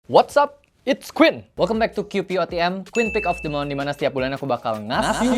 What's up? It's Quinn. Welcome back to QPOTM, Quinn Pick of the Month, dimana setiap bulan aku bakal ngasih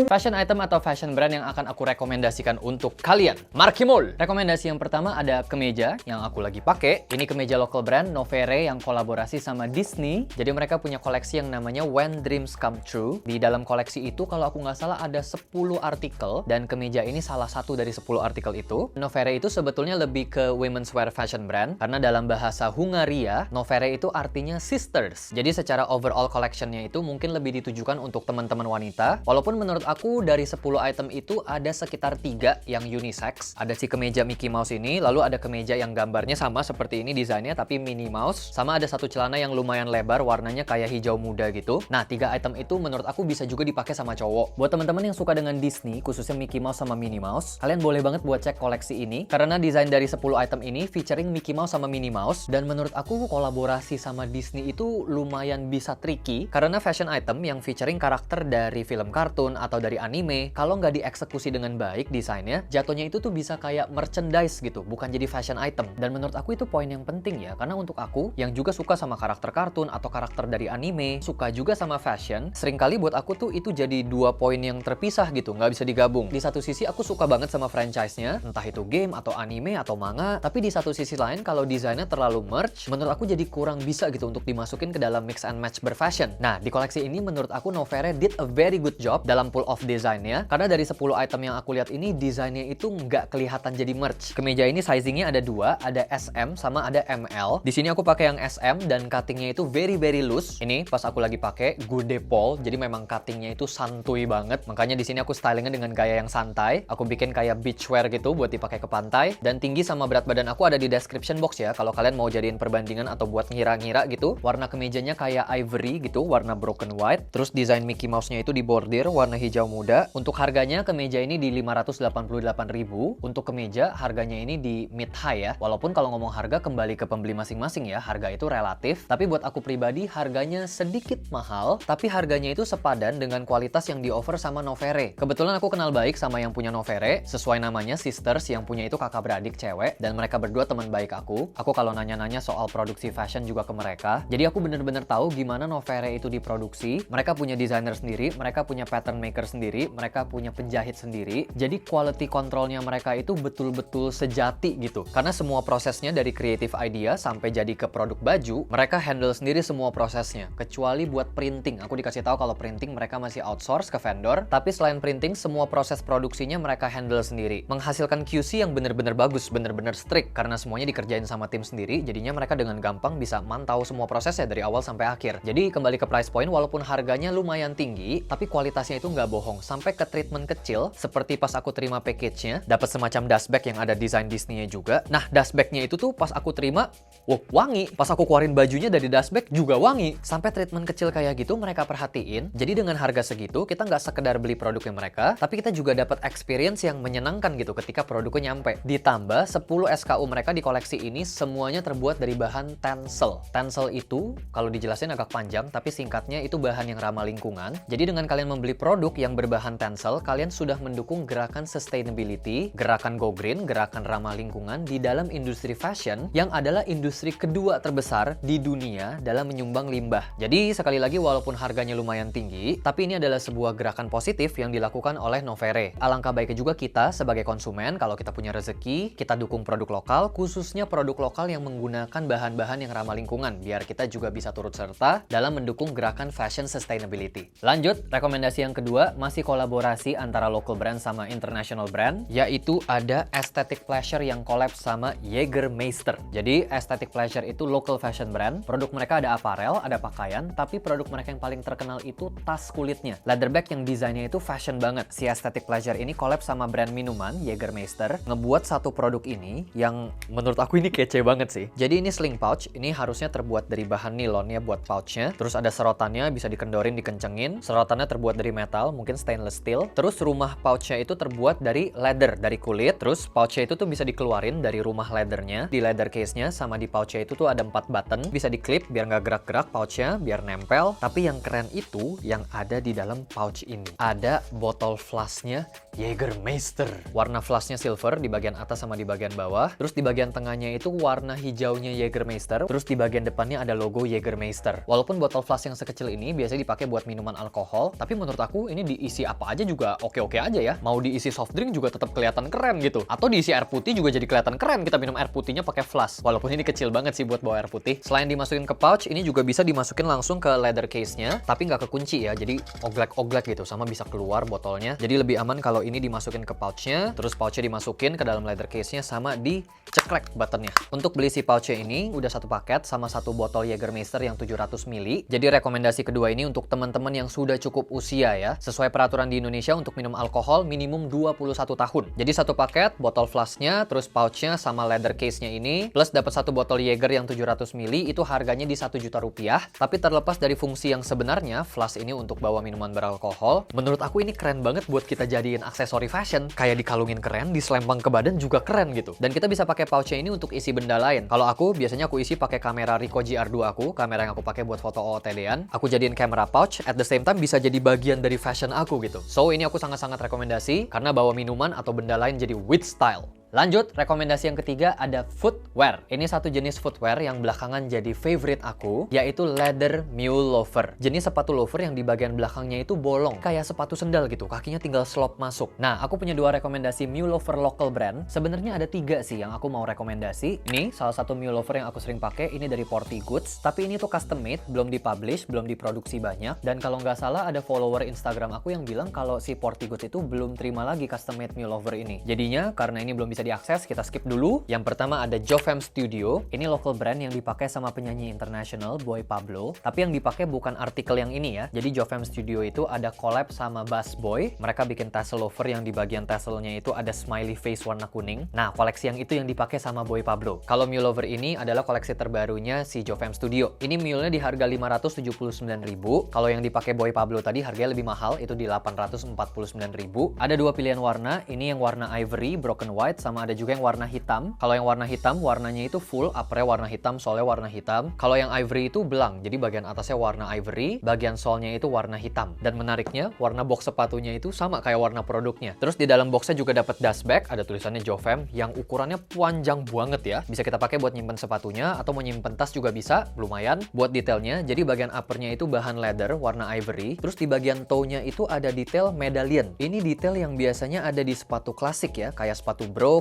fashion item atau fashion brand yang akan aku rekomendasikan untuk kalian. Markimol. Rekomendasi yang pertama ada kemeja yang aku lagi pakai. Ini kemeja local brand Novere yang kolaborasi sama Disney. Jadi mereka punya koleksi yang namanya When Dreams Come True. Di dalam koleksi itu kalau aku nggak salah ada 10 artikel dan kemeja ini salah satu dari 10 artikel itu. Novere itu sebetulnya lebih ke women's wear fashion brand karena dalam bahasa Hungaria, Novere itu artinya sisters. Jadi secara overall collectionnya itu mungkin lebih ditujukan untuk teman-teman wanita. Walaupun menurut aku dari 10 item itu ada sekitar 3 yang unisex. Ada si kemeja Mickey Mouse ini, lalu ada kemeja yang gambarnya sama seperti ini desainnya tapi Minnie Mouse. Sama ada satu celana yang lumayan lebar, warnanya kayak hijau muda gitu. Nah, 3 item itu menurut aku bisa juga dipakai sama cowok. Buat teman-teman yang suka dengan Disney, khususnya Mickey Mouse sama Minnie Mouse, kalian boleh banget buat cek koleksi ini. Karena desain dari 10 item ini featuring Mickey Mouse sama Minnie Mouse. Dan menurut aku kolaborasi sama Disney itu lumayan bisa tricky. Karena fashion item yang featuring karakter dari film kartun atau dari anime, kalau nggak dieksekusi dengan baik desainnya, jatuhnya itu tuh bisa kayak merchandise gitu, bukan jadi fashion item. Dan menurut aku itu poin yang penting ya, karena untuk aku yang juga suka sama karakter kartun atau karakter dari anime, suka juga sama fashion, seringkali buat aku tuh itu jadi 2 poin yang terpisah gitu, nggak bisa digabung. Di satu sisi aku suka banget sama franchise-nya, entah itu game atau anime atau manga, tapi di satu sisi lain kalau desainnya terlalu merge, menurut aku jadi kurang bisa gitu untuk dimasukin ke dalam mix and match berfashion. Nah, di koleksi ini menurut aku Novere did a very good job dalam pull off desainnya, karena dari 10 item yang aku lihat ini desainnya itu nggak kelihatan jadi merch. Kemeja ini sizingnya ada 2, ada SM sama ada ML. Di sini aku pakai yang SM dan cuttingnya itu very loose. Ini pas aku lagi pakai good pole, jadi memang cuttingnya itu santuy banget. Makanya di sini aku stylingnya dengan gaya yang santai. Aku bikin kayak beachwear gitu buat dipakai ke pantai. Dan tinggi sama berat badan aku ada di description box ya. Kalau kalian mau jadiin perbandingan atau buat ngira-ngira gitu. Warna kemejanya kayak ivory gitu, warna broken white. Terus desain Mickey Mouse-nya itu dibordir warna hijau muda. Untuk harganya kemeja ini di 588.000. Untuk kemeja harganya ini di mid high ya. Walaupun kalau ngomong harga kembali ke pembeli masing-masing ya, harga itu relatif. Tapi buat aku pribadi harganya sedikit mahal, tapi harganya itu sepadan dengan kualitas yang di-offer sama Novere. Kebetulan aku kenal baik sama yang punya Novere, sesuai namanya sisters, yang punya itu kakak beradik cewek, dan mereka berdua teman baik aku. Aku kalau nanya-nanya soal produksi fashion juga ke mereka. Jadi aku bener-bener tahu gimana Novere itu diproduksi. Mereka punya desainer sendiri, mereka punya pattern maker sendiri, mereka punya penjahit sendiri. Jadi quality controlnya mereka itu betul-betul sejati gitu. Karena semua prosesnya dari creative idea sampai jadi ke produk baju, mereka handle sendiri semua prosesnya. Kecuali buat printing. Aku dikasih tahu kalau printing mereka masih outsource ke vendor. Tapi selain printing, semua proses produksinya mereka handle sendiri. Menghasilkan QC yang bener-bener bagus, bener-bener strict. Karena semuanya dikerjain sama tim sendiri, jadinya mereka dengan gampang bisa mantau semua prosesnya dari awal sampai akhir. Jadi kembali ke price point, walaupun harganya lumayan tinggi, tapi kualitasnya itu nggak bohong. Sampai ke treatment kecil, seperti pas aku terima package-nya, dapat semacam dust bag yang ada desain Disney-nya juga. Nah, dust bag-nya itu tuh pas aku terima, wah, wangi. Pas aku keluarin bajunya dari dust bag juga wangi. Sampai treatment kecil kayak gitu mereka perhatiin. Jadi dengan harga segitu, kita nggak sekedar beli produknya mereka, tapi kita juga dapat experience yang menyenangkan gitu ketika produknya nyampe. Ditambah 10 SKU mereka di koleksi ini semuanya terbuat dari bahan tencel. Tencel itu, kalau dijelasin agak panjang, tapi singkatnya itu bahan yang ramah lingkungan. Jadi dengan kalian membeli produk yang berbahan tencel, kalian sudah mendukung gerakan sustainability, gerakan go green, gerakan ramah lingkungan di dalam industri fashion yang adalah industri kedua terbesar di dunia dalam menyumbang limbah. Jadi sekali lagi walaupun harganya lumayan tinggi, tapi ini adalah sebuah gerakan positif yang dilakukan oleh Novere. Alangkah baiknya juga kita sebagai konsumen, kalau kita punya rezeki, kita dukung produk lokal, khususnya produk lokal yang menggunakan bahan-bahan yang ramah lingkungan, biar kita juga bisa turut serta dalam mendukung gerakan fashion sustainability. Lanjut, rekomendasi yang kedua masih kolaborasi antara local brand sama international brand, yaitu ada Aesthetic Pleasure yang collab sama Jägermeister. Jadi Aesthetic Pleasure itu local fashion brand, produk mereka ada apparel, ada pakaian, tapi produk mereka yang paling terkenal itu tas kulitnya. Leather bag yang desainnya itu fashion banget. Si Aesthetic Pleasure ini collab sama brand minuman Jägermeister, ngebuat satu produk ini yang menurut aku ini kece banget sih. Jadi ini sling pouch, ini harusnya terbuat dari bahan nilon ya buat pouchnya. Terus ada serotannya, bisa dikendorin, dikencengin. Serotannya terbuat dari metal, mungkin stainless steel. Terus rumah pouchnya itu terbuat dari leather, dari kulit. Terus pouchnya itu tuh bisa dikeluarin dari rumah leathernya. Di leather case-nya sama di pouchnya itu tuh ada 4 button. Bisa diklip biar nggak gerak-gerak pouchnya, biar nempel. Tapi yang keren itu yang ada di dalam pouch ini. Ada botol flasknya Jägermeister. Warna flasknya silver di bagian atas sama di bagian bawah. Terus di bagian tengahnya itu warna hijaunya Jägermeister. Terus di bagian depannya ada logo Jägermeister. Walaupun botol flask yang sekecil ini biasanya dipakai buat minuman alkohol, tapi menurut aku ini diisi apa aja juga oke-oke aja ya. Mau diisi soft drink juga tetap kelihatan keren gitu. Atau diisi air putih juga jadi kelihatan keren kita minum air putihnya pakai flask. Walaupun ini kecil banget sih buat bawa air putih. Selain dimasukin ke pouch, ini juga bisa dimasukin langsung ke leather case-nya, tapi nggak kekunci ya. Jadi oglek-oglek gitu, sama bisa keluar botolnya. Jadi lebih aman kalau ini dimasukin ke pouch-nya, terus pouch-nya dimasukin ke dalam leather case-nya sama dicekrek buttonnya. Untuk beli si pouch-nya ini udah satu paket sama satu botol Jägermeister yang 700 ml. Jadi rekomendasi kedua ini untuk teman-teman yang sudah cukup usia ya. Sesuai peraturan di Indonesia untuk minum alkohol minimum 21 tahun. Jadi satu paket, botol flasknya, terus pouchnya sama leather case-nya ini, plus dapat satu botol Jäger yang 700 ml, itu harganya di 1 juta rupiah. Tapi terlepas dari fungsi yang sebenarnya, flask ini untuk bawa minuman beralkohol, menurut aku ini keren banget buat kita jadiin aksesori fashion. Kayak dikalungin keren, diselempang ke badan juga keren gitu. Dan kita bisa pakai pouchnya ini untuk isi benda lain. Kalau aku, biasanya aku isi pakai kamera Ricoh GR2 aku, kamera yang aku pakai buat foto OOTD-an. Aku jadiin kamera pouch, at the same time bisa jadi bagian dari fashion aku gitu. So ini aku sangat-sangat rekomendasi karena bawa minuman atau benda lain jadi with style. Lanjut, rekomendasi yang ketiga ada footwear. Ini satu jenis footwear yang belakangan jadi favorite aku, yaitu leather mule loafer. Jenis sepatu loafer yang di bagian belakangnya itu bolong, kayak sepatu sendal gitu, kakinya tinggal slop masuk. Nah, aku punya dua rekomendasi mule loafer local brand. Sebenarnya ada 3 sih yang aku mau rekomendasi. Ini salah satu mule loafer yang aku sering pakai, ini dari Porty Goods. Tapi ini tuh custom made, belum dipublish, belum diproduksi banyak. Dan kalau nggak salah ada follower Instagram aku yang bilang kalau si Porty Goods itu belum terima lagi custom made mule loafer ini. Jadinya, karena ini belum bisa diakses, kita skip dulu. Yang pertama ada Jovem Studio. Ini local brand yang dipakai sama penyanyi internasional Boy Pablo. Tapi yang dipakai bukan artikel yang ini ya. Jadi Jovem Studio itu ada collab sama Bass Boy. Mereka bikin tassel loafer yang di bagian tasselnya itu ada smiley face warna kuning. Nah, koleksi yang itu yang dipakai sama Boy Pablo. Kalau mule loafer ini adalah koleksi terbarunya si Jovem Studio. Ini mule-nya di harga 579.000. Kalau yang dipakai Boy Pablo tadi harganya lebih mahal, itu di 849.000. Ada 2 pilihan warna. Ini yang warna ivory, broken white, sama ada juga yang warna hitam. Kalau yang warna hitam, warnanya itu full, uppernya warna hitam, soalnya warna hitam. Kalau yang ivory itu belang, jadi bagian atasnya warna ivory, bagian solnya itu warna hitam. Dan menariknya, warna box sepatunya itu sama kayak warna produknya. Terus di dalam boxnya juga dapat dust bag, ada tulisannya Jovem, yang ukurannya panjang banget ya. Bisa kita pakai buat nyimpen sepatunya, atau mau nyimpen tas juga bisa, lumayan. Buat detailnya, jadi bagian uppernya itu bahan leather, warna ivory. Terus di bagian toe-nya itu ada detail medallion. Ini detail yang biasanya ada di sepatu klasik ya, kayak sepatu Brooks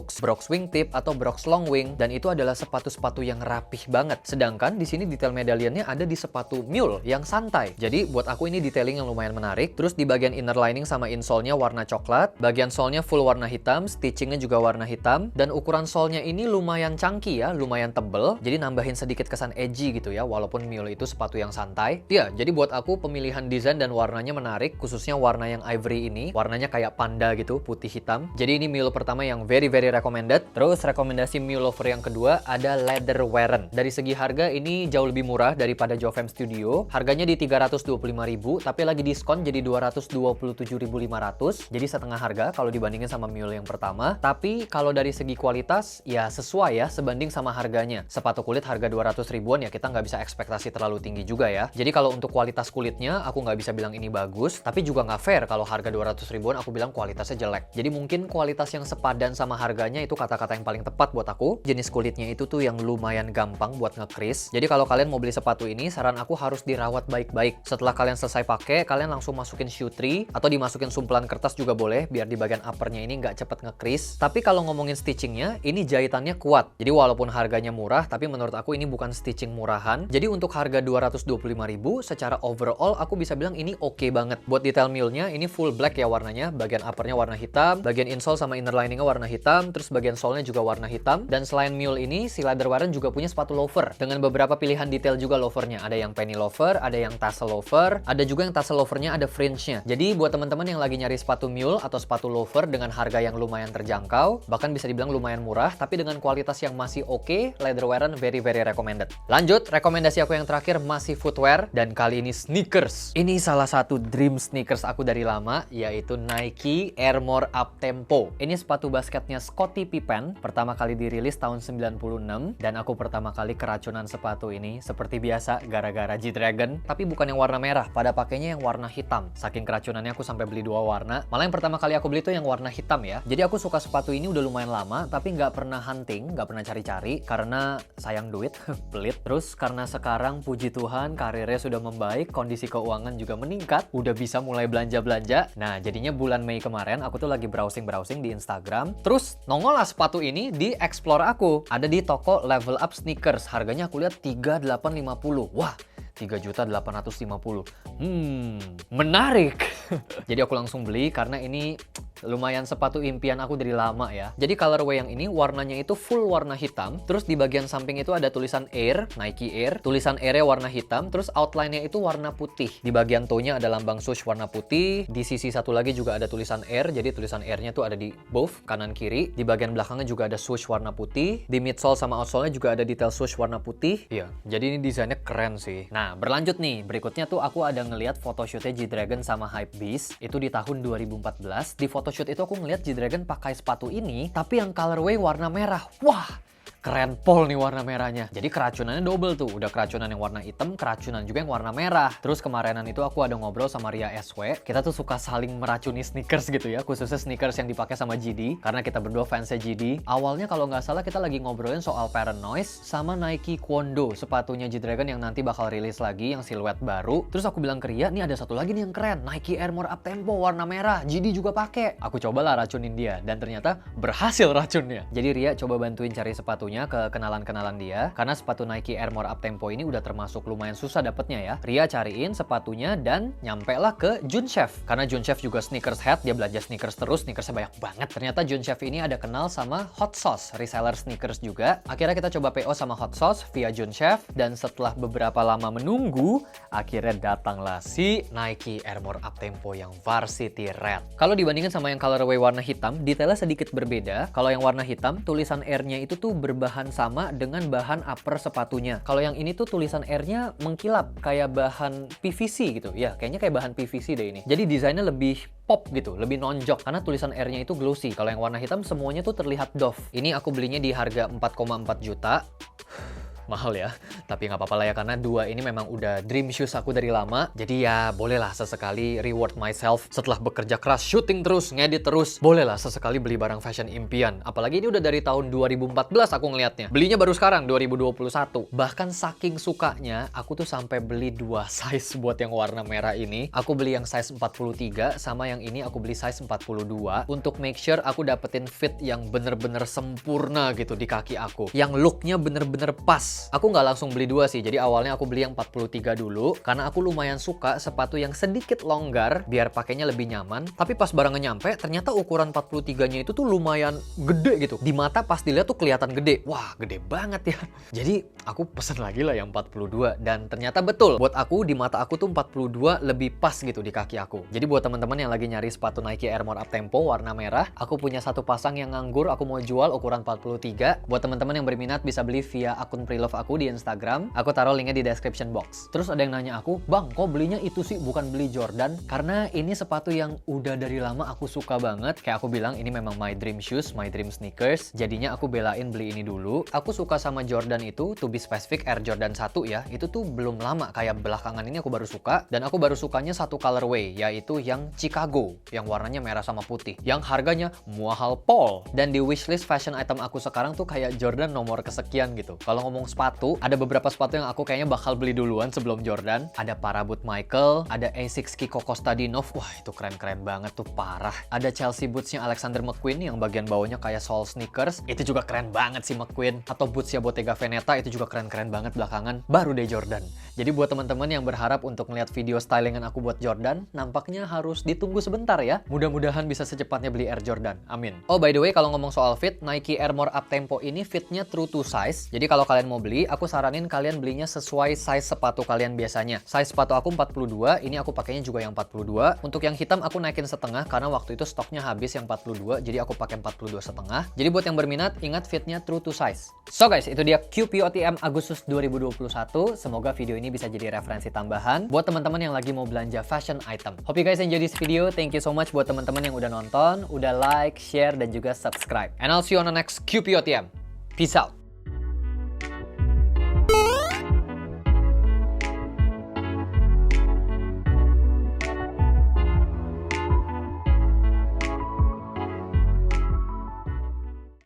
wingtip atau Brooks long wing, dan itu adalah sepatu-sepatu yang rapih banget. Sedangkan di sini detail medaillionnya ada di sepatu mule yang santai. Jadi buat aku ini detailing yang lumayan menarik. Terus di bagian inner lining sama insole-nya warna coklat, bagian sole-nya full warna hitam, stitchingnya juga warna hitam, dan ukuran sole-nya ini lumayan chunky ya, lumayan tebel. Jadi nambahin sedikit kesan edgy gitu ya, walaupun mule itu sepatu yang santai. Ya, jadi buat aku pemilihan desain dan warnanya menarik, khususnya warna yang ivory ini, warnanya kayak panda gitu, putih hitam. Jadi ini mule pertama yang very recommended. Terus rekomendasi mule loafer yang kedua ada leather Warren. Dari segi harga ini jauh lebih murah daripada Jovem Studio. Harganya di 325.000, tapi lagi diskon jadi 227.500. Jadi setengah harga kalau dibandingin sama mule yang pertama. Tapi kalau dari segi kualitas ya sesuai ya, sebanding sama harganya. Sepatu kulit harga 200 ribuan ya, kita nggak bisa ekspektasi terlalu tinggi juga ya. Jadi kalau untuk kualitas kulitnya aku nggak bisa bilang ini bagus, tapi juga nggak fair kalau harga 200 ribuan aku bilang kualitasnya jelek. Jadi mungkin kualitas yang sepadan sama harganya itu kata-kata yang paling tepat buat aku. Jenis kulitnya itu tuh yang lumayan gampang buat nge-crease. Jadi kalau kalian mau beli sepatu ini, saran aku harus dirawat baik-baik. Setelah kalian selesai pakai, kalian langsung masukin shoe tree atau dimasukin sumpelan kertas juga boleh, biar di bagian uppernya ini nggak cepet nge-crease. Tapi kalau ngomongin stitchingnya, ini jahitannya kuat. Jadi walaupun harganya murah, tapi menurut aku ini bukan stitching murahan. Jadi untuk harga 225.000, secara overall aku bisa bilang ini oke banget. Buat detail mule-nya, ini full black ya warnanya. Bagian uppernya warna hitam, bagian insole sama inner liningnya warna hitam. hitam, terus bagian solnya juga warna hitam. Dan selain mule ini, si leather warren juga punya sepatu loafer dengan beberapa pilihan detail juga loafernya. Ada yang penny loafer, ada yang tassel loafer, ada juga yang tassel loafernya ada fringe-nya. Jadi buat teman-teman yang lagi nyari sepatu mule atau sepatu loafer dengan harga yang lumayan terjangkau, bahkan bisa dibilang lumayan murah, tapi dengan kualitas yang masih oke, leather warren very recommended. Lanjut, rekomendasi aku yang terakhir masih footwear, dan kali ini sneakers. Ini salah satu dream sneakers aku dari lama, yaitu Nike Air More Uptempo. Ini sepatu basketnya Scottie Pippen, pertama kali dirilis tahun 96, dan aku pertama kali keracunan sepatu ini seperti biasa gara-gara G-Dragon, tapi bukan yang warna merah, pada pakainya yang warna hitam. Saking keracunannya aku sampai beli 2 warna. Malah yang pertama kali aku beli itu yang warna hitam ya. Jadi aku suka sepatu ini udah lumayan lama, tapi nggak pernah hunting, nggak pernah cari-cari karena sayang duit, pelit. Terus karena sekarang puji Tuhan karirnya sudah membaik, kondisi keuangan juga meningkat, udah bisa mulai belanja-belanja. Nah, jadinya bulan Mei kemarin aku tuh lagi browsing di Instagram, terus nongol lah sepatu ini di explore aku. Ada di toko Level Up Sneakers, harganya aku lihat 3.850. Wah, 3.850. Menarik. Jadi aku langsung beli karena ini lumayan sepatu impian aku dari lama ya. Jadi colorway yang ini warnanya itu full warna hitam, terus di bagian samping itu ada tulisan Air, Nike Air, tulisan Air-nya warna hitam, terus outline-nya itu warna putih. Di bagian toe-nya ada lambang swoosh warna putih, di sisi satu lagi juga ada tulisan Air, jadi tulisan Air-nya tuh ada di both kanan kiri. Di bagian belakangnya juga ada swoosh warna putih, di midsole sama outsole-nya juga ada detail swoosh warna putih. Iya, jadi ini desainnya keren sih. Nah, berlanjut nih, berikutnya tuh aku ada ngeliat photoshootnya G-Dragon sama Hypebeast, itu di tahun 2014. Di photoshoot itu aku ngeliat G-Dragon pakai sepatu ini, tapi yang colorway warna merah. Wah, keren pol nih warna merahnya. Jadi keracunannya double tuh. Udah keracunan yang warna hitam, keracunan juga yang warna merah. Terus kemarinan itu aku ada ngobrol sama Ria SW. Kita tuh suka saling meracuni sneakers gitu ya. Khususnya sneakers yang dipakai sama GD. Karena kita berdua fansnya GD. Awalnya kalau nggak salah kita lagi ngobrolin soal Paranoise sama Nike Kwondo. Sepatunya G-Dragon yang nanti bakal rilis lagi yang siluet baru. Terus aku bilang ke Ria, nih ada satu lagi nih yang keren. Nike Air More Uptempo warna merah. GD juga pakai. Aku cobalah racunin dia. Dan ternyata berhasil racunnya. Jadi Ria coba bantuin cari sepatunya ke kenalan-kenalan dia, karena sepatu Nike Air More Uptempo ini udah termasuk lumayan susah dapetnya ya. Ria cariin sepatunya dan nyampe lah ke Junchef. Karena Junchef juga sneakers head, dia belanja sneakers terus, sneakersnya banyak banget. Ternyata Junchef ini ada kenal sama Hot Sauce, reseller sneakers juga. Akhirnya kita coba PO sama Hot Sauce via Junchef, dan setelah beberapa lama menunggu, akhirnya datanglah si Nike Air More Uptempo yang Varsity Red. Kalau dibandingin sama yang colorway warna hitam, detailnya sedikit berbeda. Kalau yang warna hitam, tulisan Air-nya itu tuh berbahan sama dengan bahan upper sepatunya. Kalau yang ini tuh tulisan Air-nya mengkilap kayak bahan PVC gitu. Ya, kayaknya kayak bahan PVC deh ini. Jadi desainnya lebih pop gitu, lebih nonjok karena tulisan Air-nya itu glossy. Kalau yang warna hitam semuanya tuh terlihat doff. Ini aku belinya di harga 4,4 juta. Mahal ya, tapi nggak apa-apa lah ya karena dua ini memang udah dream shoes aku dari lama. Jadi ya bolehlah sesekali reward myself setelah bekerja keras, syuting terus, ngedit terus. Bolehlah sesekali beli barang fashion impian. Apalagi ini udah dari tahun 2014 aku ngelihatnya. Belinya baru sekarang 2021. Bahkan saking sukanya, aku tuh sampai beli 2 size buat yang warna merah ini. Aku beli yang size 43 sama yang ini aku beli size 42 untuk make sure aku dapetin fit yang bener-bener sempurna gitu di kaki aku. Yang looknya bener-bener pas. Aku nggak langsung beli 2 sih, jadi awalnya aku beli yang 43 dulu karena aku lumayan suka sepatu yang sedikit longgar biar pakainya lebih nyaman. Tapi pas barangnya nyampe, ternyata ukuran 43-nya itu tuh lumayan gede gitu. Di mata pas dilihat tuh kelihatan gede. Wah, gede banget ya. Jadi aku pesen lagi lah yang 42 dan ternyata betul. Buat aku di mata aku tuh 42 lebih pas gitu di kaki aku. Jadi buat teman-teman yang lagi nyari sepatu Nike Air More Uptempo warna merah, aku punya satu pasang yang nganggur, aku mau jual ukuran 43. Buat teman-teman yang berminat bisa beli via akun Preloved aku di Instagram. Aku taruh linknya di description box. Terus ada yang nanya aku, "Bang, kok belinya itu sih bukan beli Jordan?" Karena ini sepatu yang udah dari lama aku suka banget. Kayak aku bilang ini memang my dream shoes, my dream sneakers. Jadinya aku belain beli ini dulu. Aku suka sama Jordan itu, to be specific Air Jordan 1 ya. Itu tuh belum lama, kayak belakangan ini aku baru suka. Dan aku baru sukanya satu colorway, yaitu yang Chicago, yang warnanya merah sama putih. Yang harganya mahal pol. Dan di wishlist fashion item aku sekarang tuh kayak Jordan nomor kesekian gitu. Kalau ngomong sepatu. Ada beberapa sepatu yang aku kayaknya bakal beli duluan sebelum Jordan. Ada Parabut Michael, ada Asics Kiko Kostadinov. Wah, itu keren-keren banget tuh, parah. Ada Chelsea bootsnya Alexander McQueen yang bagian bawahnya kayak sole sneakers. Itu juga keren banget sih McQueen. Atau bootsnya Bottega Veneta, itu juga keren-keren banget belakangan. Baru deh Jordan. Jadi buat teman-teman yang berharap untuk melihat video stylingan aku buat Jordan, nampaknya harus ditunggu sebentar ya. Mudah-mudahan bisa secepatnya beli Air Jordan. Amin. Oh, by the way, kalau ngomong soal fit, Nike Air More Uptempo ini fitnya true to size. Jadi kalau kalian mau beli, aku saranin kalian belinya sesuai size sepatu kalian biasanya. Size sepatu aku 42, ini aku pakainya juga yang 42. Untuk yang hitam aku naikin setengah karena waktu itu stoknya habis yang 42, jadi aku pakai 42 setengah. Jadi buat yang berminat, ingat fitnya true to size. So guys, itu dia QPOTM Agustus 2021. Semoga video ini bisa jadi referensi tambahan buat teman-teman yang lagi mau belanja fashion item. Hope you guys enjoy this video. Thank you so much buat teman-teman yang udah nonton, udah like, share, dan juga subscribe. And I'll see you on the next QPOTM. Peace out.